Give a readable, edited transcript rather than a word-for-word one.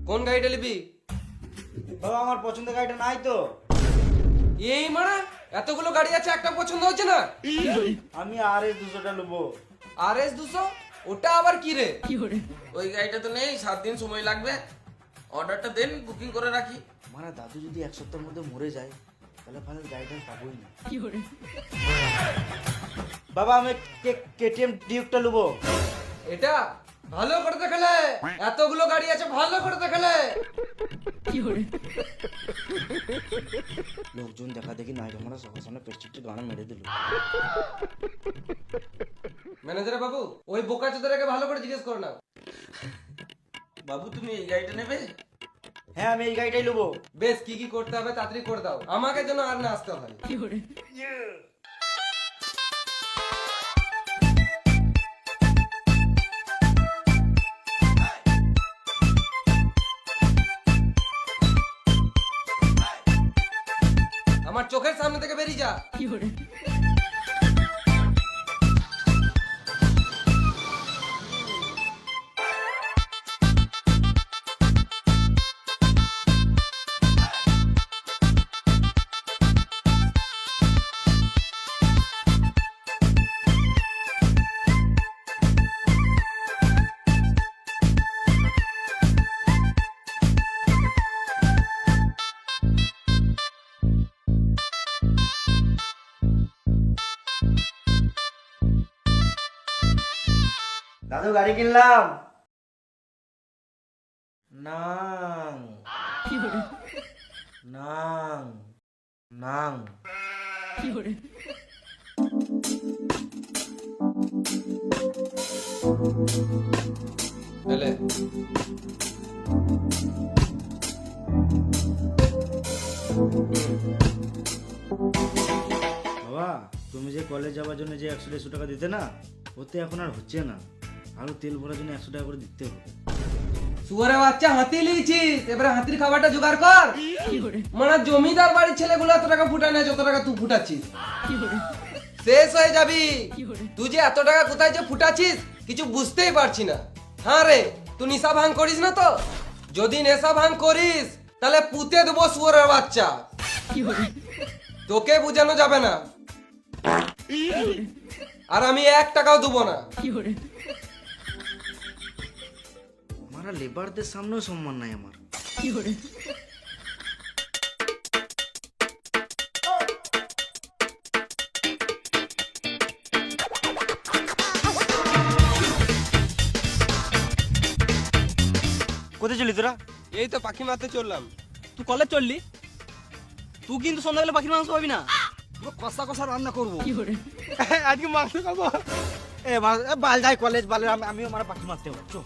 কোন গাড়িটা নিবি? বাবা আমার পছন্দের গাড়িটা নাই তো। এই মারা এতগুলো গাড়ি আছে, একটা পছন্দ হচ্ছে না? আমি RS 200টা নেবো। RS 200? ওটা আবার কি রে? ওই গাড়িটা তো নেই, 7 দিন সময় লাগবে। অর্ডারটা দেন, বুকিং করে রাখি। মানে দাদু যদি 1 সপ্তাহের মধ্যে মরে যায় তাহলে ভালো গাড়িটা পাবোই না। বাবা আমি KTM ডিউকটা নেবো। এটা ভালো করে দেখালে, এতগুলো গাড়ি আছে, ভালো করে দেখালে। লোকজন দেখা দেখি নাই আমরা সবার সামনে প্রেস্টিজের গান মেরে দিল। ম্যানেজার বাবু, ওই বোকাচোদাটাকে ভালো করে জিজ্ঞেস করো না। বাবু তুমি এই গাড়িটা নেবে? হ্যাঁ আমি এই গাড়িটাই নেবো। বেশ, কি কি করতে হবে তাড়াতাড়ি করে দাও, আমাকে যেন আর না আসতে হয়। আমার চোখের সামনে থেকে বেরিয়ে যা। দাদু গাড়ি কিনলাম। নাং নাং নাং এলে বাবা তুমি যে কলেজ যাওয়ার জন্য যে 100-150 টাকা দিতে না, ওতে এখন আর হচ্ছে না। আরো তেল ভরার জন্য 100 টাকা করে দিতে হবে। শুয়ারে বাচ্চা, হাতি লিয়েছিস, এবারে হাতির খাবারটা জোগাড় কর। মানে জমিদার বাড়ির ছেলেগুলো এত টাকা ফুটায় না যত টাকা তুই ফুটাচ্ছিস। শেষ হয়ে যাবি। তুই যে এত টাকা কোথায় যে ফুটাচ্ছিস কিছু বুঝতেই পারছি না। হ্যাঁ রে, তুই নেশা ভাঙ করিস না তো? যদি নেশা ভাঙ করিস তাহলে পুঁতে দেবো শুয়ারের বাচ্চা। তোকে বোঝানো যাবে না, আর আমি 1 টাকাও দেবো না। আমার লেবারদের সামনেও সম্মান নাই আমার। কোথায় চলি তোরা? এই তো পাখি মারতে চললাম। তুই কলেজ চললি? তুই কিন্তু সন্ধ্যাবেলা পাখির মাংস পাবি না। কষা কষা রান্না করবো। আজকে মাংস খাবো। বাল যাই কলেজ বালে, আমিও আমার পাখি মারতে হবে। চো